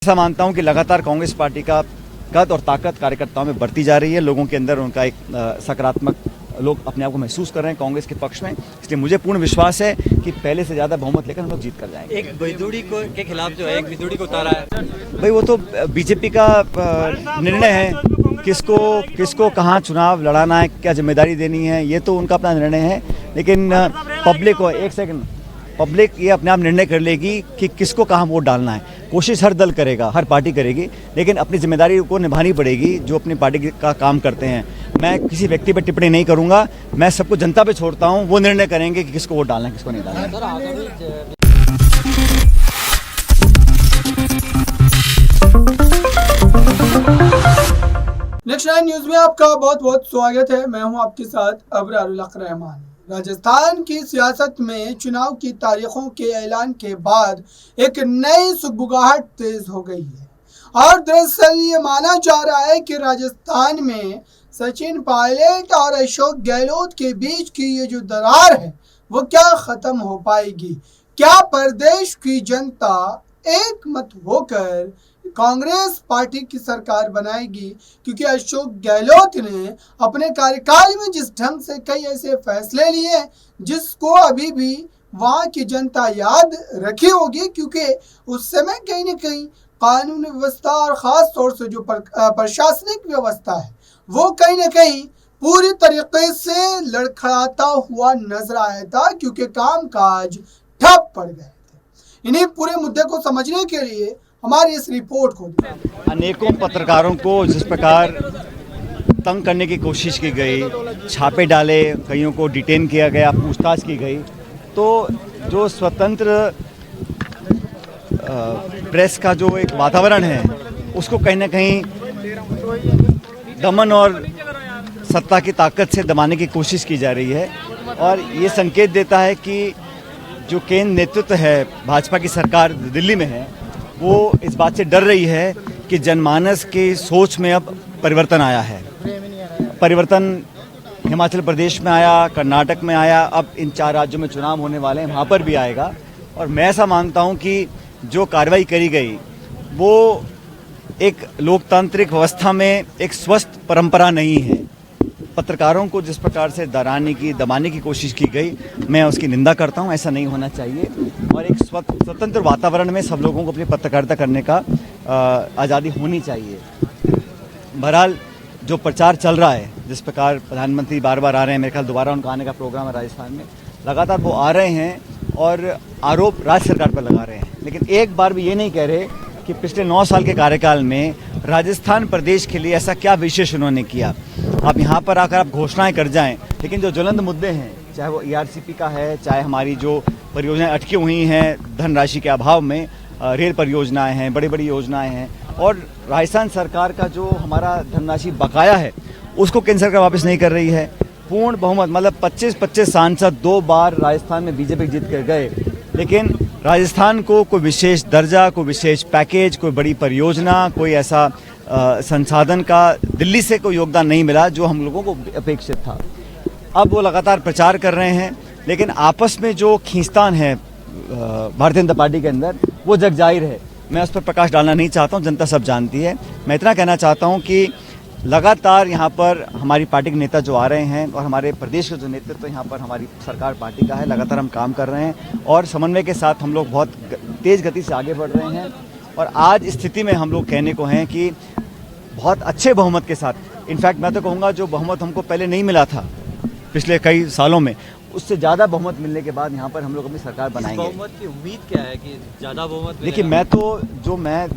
ऐसा मानता हूं कि लगातार कांग्रेस पार्टी का कद और ताकत कार्यकर्ताओं में बढ़ती जा रही है। लोगों के अंदर उनका एक सकारात्मक लोग अपने आप को महसूस कर रहे हैं कांग्रेस के पक्ष में। इसलिए मुझे पूर्ण विश्वास है कि पहले से ज़्यादा बहुमत लेकर हम लोग जीत कर जाएंगे। एक विदुड़ी को के खिलाफ जो है एक विदुड़ी को उतारा है भाई, वो तो बीजेपी का निर्णय है। किसको कहाँ चुनाव लड़ाना है, क्या जिम्मेदारी देनी है, ये तो उनका अपना निर्णय है। लेकिन पब्लिक को पब्लिक ये अपने आप निर्णय कर लेगी कि किसको कहाँ वोट डालना है। कोशिश हर दल करेगा, हर पार्टी करेगी, लेकिन अपनी जिम्मेदारी को निभानी पड़ेगी जो अपनी पार्टी का काम करते हैं। मैं किसी व्यक्ति पर टिप्पणी नहीं करूंगा, मैं सबको जनता पे छोड़ता हूं, वो निर्णय करेंगे कि किसको वोट डालना है, किसको नहीं डालना है। नेक्स्ट 9 न्यूज में आपका बहुत बहुत स्वागत है। मैं हूं आपके साथ अबरारुल हक रहमान। राजस्थान की सियासत में चुनाव की तारीखों के ऐलान के बाद एक नई सुगबुगाहट तेज हो गई है और दरअसल ये माना जा रहा है कि राजस्थान में सचिन पायलट और अशोक गहलोत के बीच की ये जो दरार है वो क्या खत्म हो पाएगी। क्या प्रदेश की जनता एक मत होकर कांग्रेस पार्टी की सरकार बनाएगी, क्योंकि अशोक गहलोत ने अपने कार्यकाल में जिस ढंग से कई ऐसे फैसले लिए जिसको अभी भी वहाँ की जनता याद रखी होगी, क्योंकि उस समय कहीं न कहीं कानून व्यवस्था और ख़ास तौर से जो प्रशासनिक व्यवस्था है वो कहीं न कहीं पूरी तरीके से लड़खड़ाता हुआ नजर आया था, क्योंकि कामकाज ठप पड़ गए थे। इन्हीं पूरे मुद्दे को समझने के लिए हमारी इस रिपोर्ट को अनेकों पत्रकारों को जिस प्रकार तंग करने की कोशिश की गई, छापे डाले, कईयों को डिटेन किया गया, पूछताछ की गई, तो जो स्वतंत्र प्रेस का जो एक वातावरण है उसको कहीं ना कहीं दमन और सत्ता की ताकत से दबाने की कोशिश की जा रही है। और ये संकेत देता है कि जो केंद्र नेतृत्व है, भाजपा की सरकार दिल्ली में है, वो इस बात से डर रही है कि जनमानस की सोच में अब परिवर्तन आया है। परिवर्तन हिमाचल प्रदेश में आया, कर्नाटक में आया, अब इन 4 राज्यों में चुनाव होने वाले हैं, वहाँ पर भी आएगा। और मैं ऐसा मानता हूँ कि जो कार्रवाई करी गई वो एक लोकतांत्रिक व्यवस्था में एक स्वस्थ परंपरा नहीं है। पत्रकारों को जिस प्रकार से दबाने की कोशिश की गई, मैं उसकी निंदा करता हूं। ऐसा नहीं होना चाहिए और एक स्वतंत्र वातावरण में सब लोगों को अपनी पत्रकारिता करने का आज़ादी होनी चाहिए। बहरहाल जो प्रचार चल रहा है, जिस प्रकार प्रधानमंत्री बार बार आ रहे हैं, मेरे ख्याल दोबारा उनका आने का प्रोग्राम है राजस्थान में, लगातार वो आ रहे हैं और आरोप राज्य सरकार पर लगा रहे हैं, लेकिन एक बार भी ये नहीं कह रहे कि पिछले 9 साल के कार्यकाल में राजस्थान प्रदेश के लिए ऐसा क्या विशेष उन्होंने किया। आप यहाँ पर आकर आप घोषणाएं कर जाएं, लेकिन जो ज्वलंत मुद्दे हैं, चाहे वो ERCP का है, चाहे हमारी जो परियोजनाएं अटकी हुई हैं धनराशि के अभाव में, रेल परियोजनाएं हैं, बड़ी बड़ी योजनाएं हैं, और राजस्थान सरकार का जो हमारा धनराशि बकाया है उसको केंद्र सरकार वापस नहीं कर रही है। पूर्ण बहुमत मतलब 25 सांसद 2 बार राजस्थान में बीजेपी जीत कर गए, लेकिन राजस्थान को कोई विशेष दर्जा, कोई विशेष पैकेज, कोई बड़ी परियोजना, कोई ऐसा संसाधन का दिल्ली से कोई योगदान नहीं मिला जो हम लोगों को अपेक्षित था। अब वो लगातार प्रचार कर रहे हैं, लेकिन आपस में जो खींचतान है भारतीय जनता पार्टी के अंदर वो जग जाहिर है। मैं उस पर प्रकाश डालना नहीं चाहता हूँ, जनता सब जानती है। मैं इतना कहना चाहता हूँ कि लगातार यहाँ पर हमारी पार्टी के नेता जो आ रहे हैं और हमारे प्रदेश का जो नेतृत्व यहाँ पर हमारी सरकार पार्टी का है, लगातार हम काम कर रहे हैं और समन्वय के साथ हम लोग बहुत तेज़ गति से आगे बढ़ रहे हैं। और आज स्थिति में हम लोग कहने को हैं कि बहुत अच्छे बहुमत के साथ, इनफैक्ट मैं तो कहूँगा जो बहुमत हमको पहले नहीं मिला था पिछले कई सालों में, उससे ज़्यादा बहुमत मिलने के बाद यहाँ पर हम लोग अपनी सरकार बनाएंगे। बहुमत की उम्मीद क्या है कि ज़्यादा बहुमत? देखिए, मैं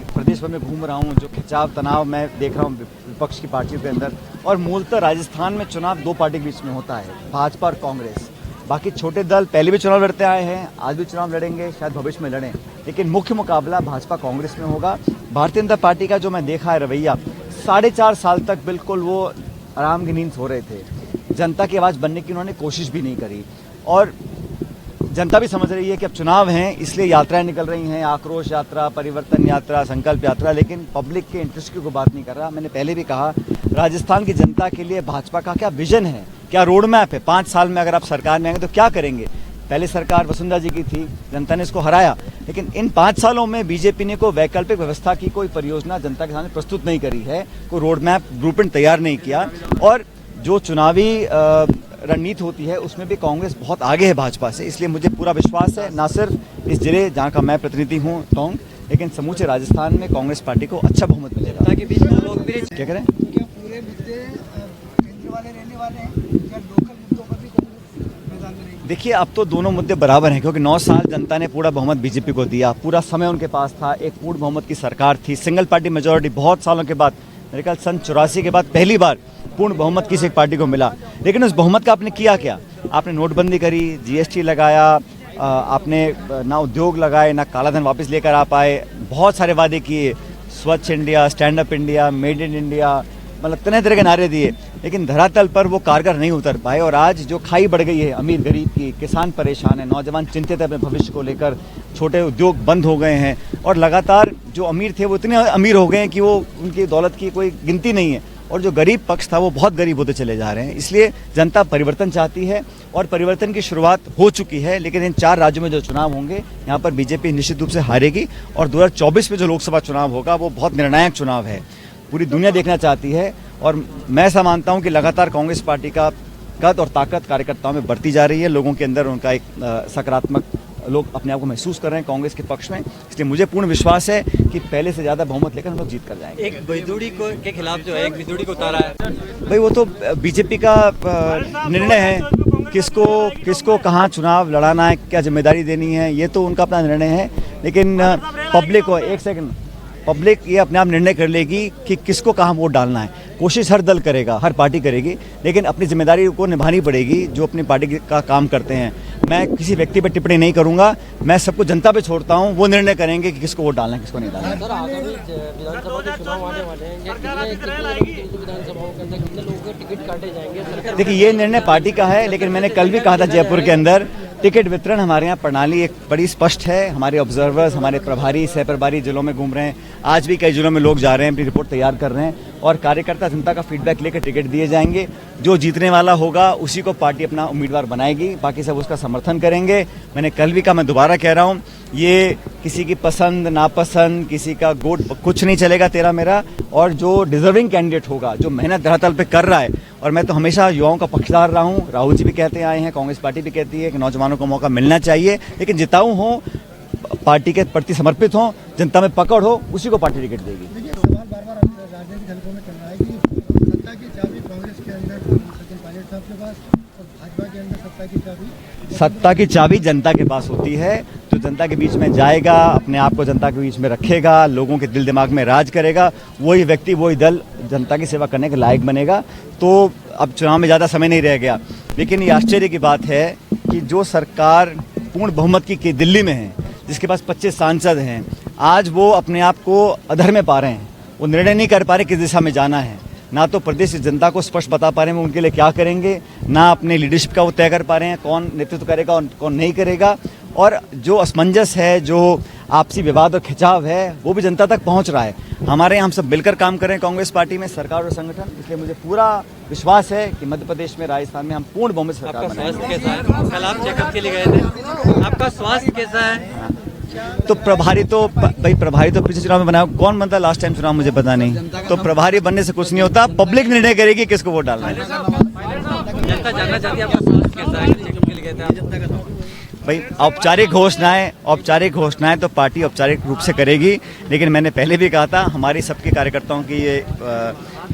प्रदेश भर में घूम रहा हूँ, जो खिंचाव तनाव मैं देख रहा हूँ विपक्ष की पार्टियों के अंदर, और मूलतः राजस्थान में चुनाव 2 पार्टी के बीच में होता है, भाजपा और कांग्रेस। बाकी छोटे दल पहले भी चुनाव लड़ते आए हैं, आज भी चुनाव लड़ेंगे, शायद भविष्य में लड़ें, लेकिन मुख्य मुकाबला भाजपा कांग्रेस में होगा। भारतीय जनता पार्टी का जो मैं देखा है रवैया, 4.5 साल तक बिल्कुल वो आराम की नींद सो रहे थे। जनता की आवाज़ बनने की उन्होंने कोशिश भी नहीं करी, और जनता भी समझ रही है कि अब चुनाव हैं, इसलिए यात्राएं निकल रही हैं, आक्रोश यात्रा, परिवर्तन यात्रा, संकल्प यात्रा, लेकिन पब्लिक के इंटरेस्ट की कोई बात नहीं कर रहा। मैंने पहले भी कहा, राजस्थान की जनता के लिए भाजपा का क्या विजन है, क्या रोड मैप है, 5 साल में अगर आप सरकार में आएंगे तो क्या करेंगे, पहले सरकार वसुंधरा जी की थी, जनता ने इसको हराया, लेकिन इन 5 सालों में बीजेपी ने कोई वैकल्पिक व्यवस्था की कोई परियोजना जनता के सामने प्रस्तुत नहीं करी है, कोई रोड मैप ब्लूप्रिंट तैयार नहीं किया। और जो चुनावी रणनीति होती है उसमें भी कांग्रेस बहुत आगे है भाजपा से। इसलिए मुझे पूरा विश्वास है, ना सिर्फ इस जिले जहाँ का मैं प्रतिनिधि हूँ टोंक, लेकिन समूचे राजस्थान में कांग्रेस पार्टी को अच्छा बहुमत मिलेगा। ताकि बीच में लोग भी क्या करें? क्या पूरे मुद्दे केंद्र वाले रहने वाले हैं या लोकल मुद्दों पर भी कांग्रेस मैदान में रहेगी? देखिए, अब तो दोनों मुद्दे बराबर हैं, क्योंकि 9 साल जनता ने पूरा बहुमत बीजेपी को दिया, पूरा समय उनके पास था, एक पूर्ण बहुमत की सरकार थी, सिंगल पार्टी मेजोरिटी बहुत सालों के बाद, मेरे ख्याल सन 84 के बाद पहली बार पूर्ण बहुमत किसी एक पार्टी को मिला। लेकिन उस बहुमत का आपने किया क्या? आपने नोटबंदी करी, जीएसटी लगाया, आपने ना उद्योग लगाए, ना काला धन वापस लेकर आ पाए, बहुत सारे वादे किए, स्वच्छ India, stand up India, made in India, मतलब तरह तरह के नारे दिए, लेकिन धरातल पर वो कारगर नहीं उतर पाए। और आज जो खाई बढ़ गई है अमीर गरीब की, किसान परेशान है, नौजवान चिंतित है अपने भविष्य को लेकर, छोटे उद्योग बंद हो गए हैं, और लगातार जो अमीर थे वो इतने अमीर हो गए हैं कि वो उनकी दौलत की कोई गिनती नहीं है, और जो गरीब पक्ष था वो बहुत गरीब होते चले जा रहे हैं। इसलिए जनता परिवर्तन चाहती है, और परिवर्तन की शुरुआत हो चुकी है। लेकिन इन 4 राज्यों में जो चुनाव होंगे, यहाँ पर बीजेपी निश्चित रूप से हारेगी, और 2024 में जो लोकसभा चुनाव होगा वो बहुत निर्णायक चुनाव है, पूरी दुनिया देखना चाहती है। और मैं ऐसा मानता हूँ कि लगातार कांग्रेस पार्टी का कद और ताकत कार्यकर्ताओं में बढ़ती जा रही है, लोगों के अंदर उनका एक सकारात्मक, लोग अपने आप को महसूस कर रहे हैं कांग्रेस के पक्ष में। इसलिए मुझे पूर्ण विश्वास है कि पहले से ज़्यादा बहुमत लेकर हम लोग जीत कर जाएंगे। एक बिदुड़ी को के खिलाफ जो है, एक बिदुड़ी को उतारा है। भाई वो तो बीजेपी का निर्णय है, किसको कहाँ चुनाव लड़ाना है, क्या जिम्मेदारी देनी है, ये तो उनका अपना निर्णय है। लेकिन पब्लिक को, एक सेकंड, पब्लिक ये अपने आप निर्णय कर लेगी कि किसको कहाँ वोट डालना है। कोशिश हर दल करेगा, हर पार्टी करेगी, लेकिन अपनी जिम्मेदारी को निभानी पड़ेगी जो अपनी पार्टी का काम करते हैं। मैं किसी व्यक्ति पर टिप्पणी नहीं करूंगा, मैं सबको जनता पे छोड़ता हूं, वो निर्णय करेंगे कि किसको वोट डालना है, किसको नहीं डालना है। सर, आगामी विधानसभा के चुनाव आने वाले हैं, कितने विधानसभाओं के अंदर कितने लोगों के टिकट काटे जाएंगे? देखिए, ये निर्णय पार्टी का है, लेकिन मैंने कल भी कहा था जयपुर के अंदर, टिकट वितरण हमारे यहाँ प्रणाली एक बड़ी स्पष्ट है। हमारे ऑब्जर्वर्स, हमारे प्रभारी, सह प्रभारी जिलों में घूम रहे हैं, आज भी कई जिलों में लोग जा रहे हैं, अपनी रिपोर्ट तैयार कर रहे हैं, और कार्यकर्ता जनता का फीडबैक लेकर टिकट दिए जाएंगे। जो जीतने वाला होगा उसी को पार्टी अपना उम्मीदवार बनाएगी, बाकी सब उसका समर्थन करेंगे। मैंने कल भी कहा, मैं दोबारा कह रहा हूँ, ये किसी की पसंद नापसंद, किसी का गोट, कुछ नहीं चलेगा तेरा मेरा। और जो डिजर्विंग कैंडिडेट होगा, जो मेहनत धरातल पे कर रहा है, और मैं तो हमेशा युवाओं का पक्षधार रहा हूँ, राहुल जी भी कहते आए हैं, कांग्रेस पार्टी भी कहती है कि नौजवानों को मौका मिलना चाहिए, लेकिन जिताऊ हो, पार्टी के प्रति समर्पित हो, जनता में पकड़ हो, उसी को पार्टी टिकट देगी। देखिए, सवाल बार बार राजनीतिक हलकों में चल रहा है कि सत्ता की चाबी कांग्रेस के अंदर सचिन पायलट साहब के पास, और भाजपा के अंदर सत्ता की चाबी जनता के पास होती है। जो जनता के बीच में जाएगा, अपने आप को जनता के बीच में रखेगा, लोगों के दिल दिमाग में राज करेगा, वही व्यक्ति, वही दल जनता की सेवा करने के लायक बनेगा। तो अब चुनाव में ज़्यादा समय नहीं रह गया, लेकिन ये आश्चर्य की बात है कि जो सरकार पूर्ण बहुमत की दिल्ली में है, जिसके पास 25 सांसद हैं, आज वो अपने आप को अधर में पा रहे हैं। वो निर्णय नहीं कर पा रहे किस दिशा में जाना है, ना तो प्रदेश की जनता को स्पष्ट बता पा रहे हैं वो उनके लिए क्या करेंगे, ना अपने लीडरशिप का वो तय कर पा रहे हैं कौन नेतृत्व करेगा और कौन नहीं करेगा। और जो असमंजस है, जो आपसी विवाद और खिंचाव है, वो भी जनता तक पहुंच रहा है। हमारे यहाँ हम सब मिलकर काम कर रहे हैं कांग्रेस पार्टी में, सरकार और संगठन, इसलिए मुझे पूरा विश्वास है कि मध्य प्रदेश में, राजस्थान में हम पूर्ण बहुमत से सरकार आपका स्वास्थ्य बनाएंगे। कैसा है? कल आप चेकअप के लिए गए थे, आपका स्वास्थ्य कैसा है? तो प्रभारी तो पिछले चुनाव में बनाया, कौन बनता लास्ट टाइम चुनाव मुझे पता नहीं। तो प्रभारी बनने से कुछ नहीं होता, पब्लिक निर्णय करेगी किसको वोट डालना है। जनता जानना चाहती है आपका स्वास्थ्य कैसा है, चेकअप के लिए गए थे आप? भाई औपचारिक घोषणाएं तो पार्टी औपचारिक रूप से करेगी, लेकिन मैंने पहले भी कहा था, हमारी सबके कार्यकर्ताओं की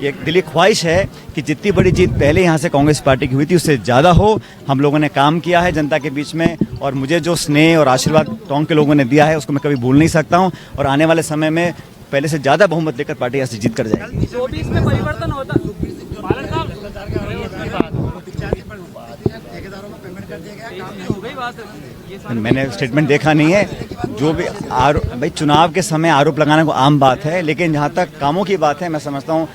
ये दिली ख्वाहिश है कि जितनी बड़ी जीत पहले यहाँ से कांग्रेस पार्टी की हुई थी उससे ज़्यादा हो। हम लोगों ने काम किया है जनता के बीच में, और मुझे जो स्नेह और आशीर्वाद टोंक के लोगों ने दिया है उसको मैं कभी भूल नहीं सकता हूँ। और आने वाले समय में पहले से ज़्यादा बहुमत लेकर पार्टी यहाँ से जीत कर जाएगी। 24 में परिवर्तन होता मैंने स्टेटमेंट देखा नहीं है। जो भी भाई चुनाव के समय आरोप लगाना को आम बात है, लेकिन जहाँ तक कामों की बात है, मैं समझता हूँ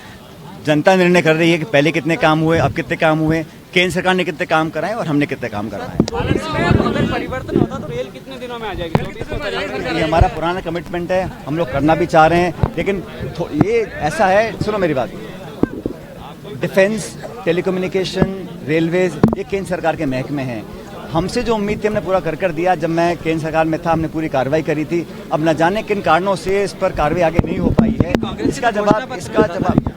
जनता निर्णय कर रही है कि पहले कितने काम हुए, अब कितने काम हुए, केंद्र सरकार ने कितने काम कराए और हमने कितने काम कराए। अगर परिवर्तन होता तो रेल कितने दिनों में आ जाएगी? ये हमारा पुराना कमिटमेंट है, हम लोग करना भी चाह रहे हैं, लेकिन ये ऐसा है, सुनो मेरी बात, डिफेंस, टेलीकम्युनिकेशन, रेलवेज, ये केंद्र सरकार के महकमे हैं। हमसे जो उम्मीद थी हमने पूरा कर दिया। जब मैं केंद्र सरकार में था हमने पूरी कार्रवाई करी थी। अब न जाने किन कारणों से इस पर कार्रवाई आगे नहीं हो पाई है। इसका जवाब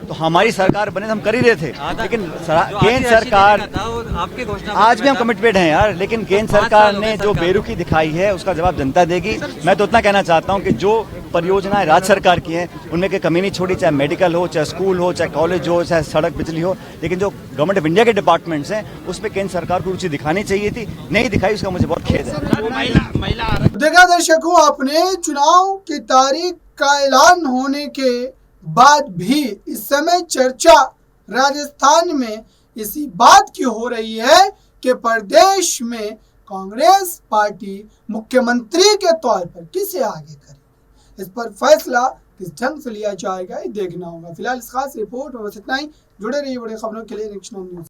तो हमारी सरकार बने तो हम कर ही रहे थे, लेकिन केंद्र सरकार आपकी घोषणा आज भी हम कमिटेड हैं यार, लेकिन केंद्र सरकार ने जो बेरुखी दिखाई है उसका जवाब जनता देगी। मैं तो उतना कहना चाहता हूं कि जो परियोजनाएं राज्य सरकार की हैं उनमें कोई कमी नहीं छोड़ी, चाहे मेडिकल हो, चाहे स्कूल हो, चाहे कॉलेज हो, चाहे सड़क बिजली हो, लेकिन जो गवर्नमेंट ऑफ इंडिया के डिपार्टमेंट्स हैं उसमें केंद्र सरकार को रुचि दिखानी चाहिए थी, नहीं दिखाई, उसका मुझे बहुत खेद है। देखा दर्शकों, आपने चुनाव की तारीख का ऐलान होने के बाद भी इस समय चर्चा राजस्थान में इसी बात की हो रही है कि प्रदेश में कांग्रेस पार्टी मुख्यमंत्री के तौर पर किसे आगे करे, इस पर फैसला किस ढंग से लिया जाएगा ये देखना होगा। फिलहाल इस खास रिपोर्ट और बस इतना ही। जुड़े रहिए बड़ी खबरों के लिए नेक्स्ट न्यूज।